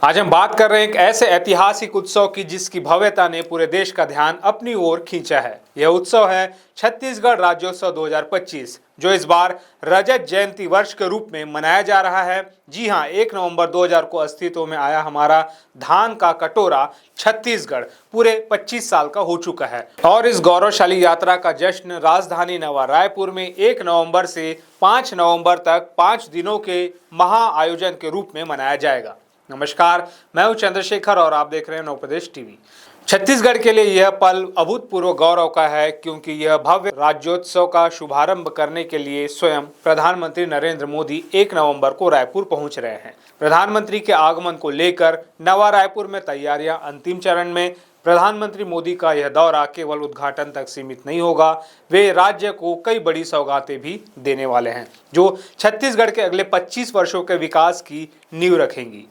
आज हम बात कर रहे हैं एक ऐसे ऐतिहासिक उत्सव की जिसकी भव्यता ने पूरे देश का ध्यान अपनी ओर खींचा है। यह उत्सव है छत्तीसगढ़ राज्योत्सव 2025, जो इस बार रजत जयंती वर्ष के रूप में मनाया जा रहा है। जी हां, 1 नवंबर 2000 को अस्तित्व में आया हमारा धान का कटोरा छत्तीसगढ़ पूरे 25 साल का हो चुका है और इस गौरवशाली यात्रा का जश्न राजधानी नवा रायपुर में 1 नवंबर से 5 नवंबर तक 5 दिनों के महा आयोजन के रूप में मनाया जाएगा। नमस्कार, मैं हूं चंद्रशेखर और आप देख रहे हैं नवप्रदेश टीवी। छत्तीसगढ़ के लिए यह पल अभूतपूर्व गौरव का है, क्योंकि यह भव्य राज्योत्सव का शुभारंभ करने के लिए स्वयं प्रधानमंत्री नरेंद्र मोदी 1 नवंबर को रायपुर पहुंच रहे हैं। प्रधानमंत्री के आगमन को लेकर नवा रायपुर में तैयारियां अंतिम चरण में। प्रधानमंत्री मोदी का यह दौरा केवल उद्घाटन तक सीमित नहीं होगा, वे राज्य को कई बड़ी सौगातें भी देने वाले हैं, जो छत्तीसगढ़ के अगले 25 वर्षों के विकास की नींव रखेंगी।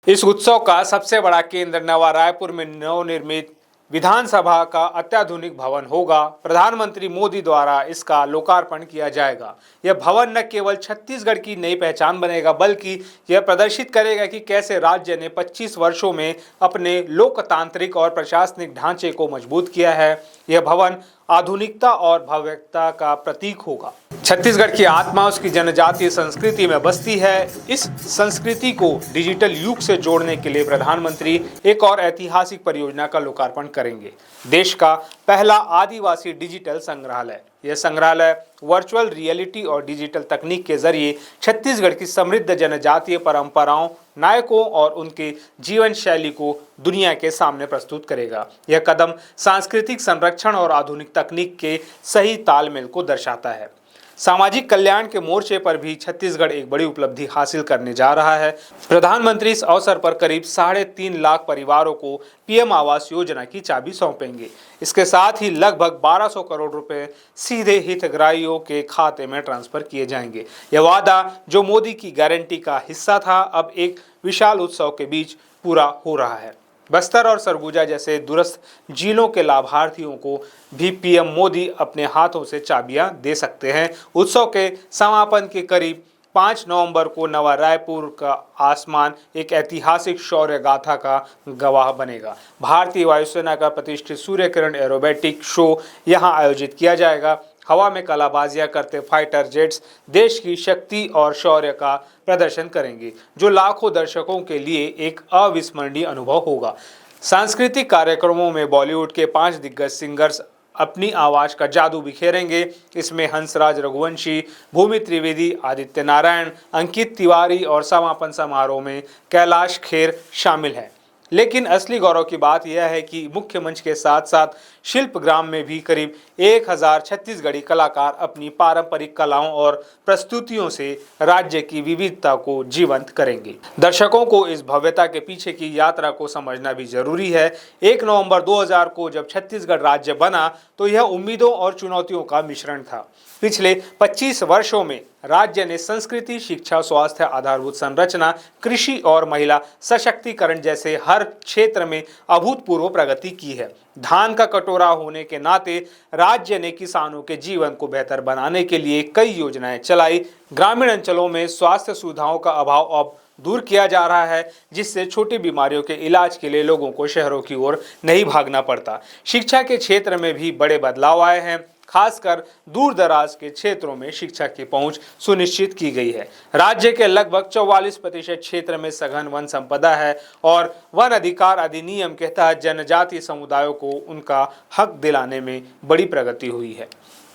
इस उत्सव का सबसे बड़ा केंद्र नवा रायपुर में नवनिर्मित विधानसभा का अत्याधुनिक भवन होगा। प्रधानमंत्री मोदी द्वारा इसका लोकार्पण किया जाएगा। यह भवन न केवल छत्तीसगढ़ की नई पहचान बनेगा, बल्कि यह प्रदर्शित करेगा कि कैसे राज्य ने 25 वर्षों में अपने लोकतांत्रिक और प्रशासनिक ढांचे को मजबूत किया है। यह भवन आधुनिकता और भव्यता का प्रतीक होगा। छत्तीसगढ़ की आत्मा उसकी जनजातीय संस्कृति में बसती है। इस संस्कृति को डिजिटल युग से जोड़ने के लिए प्रधानमंत्री एक और ऐतिहासिक परियोजना का लोकार्पण करेंगे, देश का पहला आदिवासी डिजिटल संग्रहालय। यह संग्रहालय वर्चुअल रियलिटी और डिजिटल तकनीक के जरिए छत्तीसगढ़ की समृद्ध जनजातीय परंपराओं, नायकों और उनके जीवन शैली को दुनिया के सामने प्रस्तुत करेगा। यह कदम सांस्कृतिक संरक्षण और आधुनिक तकनीक के सही तालमेल को दर्शाता है। सामाजिक कल्याण के मोर्चे पर भी छत्तीसगढ़ एक बड़ी उपलब्धि हासिल करने जा रहा है। प्रधानमंत्री इस अवसर पर करीब 3.5 लाख परिवारों को पीएम आवास योजना की चाबी सौंपेंगे। इसके साथ ही लगभग 1200 करोड़ रुपए सीधे हितग्राहियों के खाते में ट्रांसफर किए जाएंगे। यह वादा, जो मोदी की गारंटी का हिस्सा था, अब एक विशाल उत्सव के बीच पूरा हो रहा है। बस्तर और सरगुजा जैसे दूरस्थ जिलों के लाभार्थियों को भी पीएम मोदी अपने हाथों से चाबियां दे सकते हैं। उत्सव के समापन के करीब 5 नवंबर को नवा रायपुर का आसमान एक ऐतिहासिक शौर्य गाथा का गवाह बनेगा। भारतीय वायुसेना का प्रतिष्ठित सूर्य किरण एरोबेटिक शो यहां आयोजित किया जाएगा। हवा में कलाबाजियां करते फाइटर जेट्स देश की शक्ति और शौर्य का प्रदर्शन करेंगे, जो लाखों दर्शकों के लिए एक अविस्मरणीय अनुभव होगा। सांस्कृतिक कार्यक्रमों में बॉलीवुड के 5 दिग्गज सिंगर्स अपनी आवाज का जादू बिखेरेंगे। इसमें हंसराज रघुवंशी, भूमि त्रिवेदी, आदित्य नारायण, अंकित तिवारी और समापन समारोह में कैलाश खेर शामिल हैं। लेकिन असली गौरव की बात यह है कि मुख्य मंच के साथ साथ शिल्पग्राम में भी करीब 1000 छत्तीसगढ़ी कलाकार अपनी पारंपरिक कलाओं और प्रस्तुतियों से राज्य की विविधता को जीवंत करेंगे। दर्शकों को इस भव्यता के पीछे की यात्रा को समझना भी जरूरी है। 1 नवंबर 2000 को जब छत्तीसगढ़ राज्य बना, तो यह उम्मीदों और चुनौतियों का मिश्रण था। पिछले 25 वर्षों में राज्य ने संस्कृति, शिक्षा, स्वास्थ्य, आधारभूत संरचना, कृषि और महिला सशक्तिकरण जैसे हर क्षेत्र में अभूतपूर्व प्रगति की है। धान का कटोरा होने के नाते राज्य ने किसानों के जीवन को बेहतर बनाने के लिए कई योजनाएं चलाई। ग्रामीण अंचलों में स्वास्थ्य सुविधाओं का अभाव अब दूर किया जा रहा है, जिससे छोटी बीमारियों के इलाज के लिए लोगों को शहरों की ओर नहीं भागना पड़ता। शिक्षा के क्षेत्र में भी बड़े बदलाव आए हैं। खासकर दूर दराज के क्षेत्रों में शिक्षा की पहुंच सुनिश्चित की गई है। राज्य के लगभग 44% क्षेत्र में सघन वन संपदा है और वन अधिकार अधिनियम के तहत जनजातीय समुदायों को उनका हक दिलाने में बड़ी प्रगति हुई है।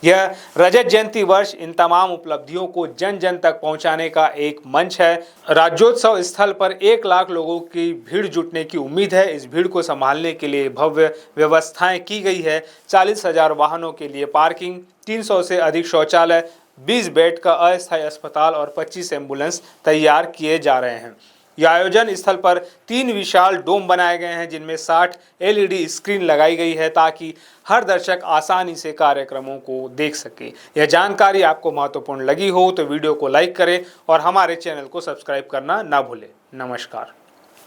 यह रजत जयंती वर्ष इन तमाम उपलब्धियों को जन जन तक पहुंचाने का एक मंच है। राज्योत्सव स्थल पर 1 लाख लोगों की भीड़ जुटने की उम्मीद है। इस भीड़ को संभालने के लिए भव्य व्यवस्थाएं की गई है। 40,000 वाहनों के लिए पार्किंग, 300 से अधिक शौचालय, 20 बेड का अस्थायी अस्पताल और 25 एम्बुलेंस तैयार किए जा रहे हैं। यह आयोजन स्थल पर 3 विशाल डोम बनाए गए हैं, जिनमें 60 एलईडी स्क्रीन लगाई गई है, ताकि हर दर्शक आसानी से कार्यक्रमों को देख सके। यह जानकारी आपको महत्वपूर्ण लगी हो तो वीडियो को लाइक करें और हमारे चैनल को सब्सक्राइब करना ना भूलें। नमस्कार।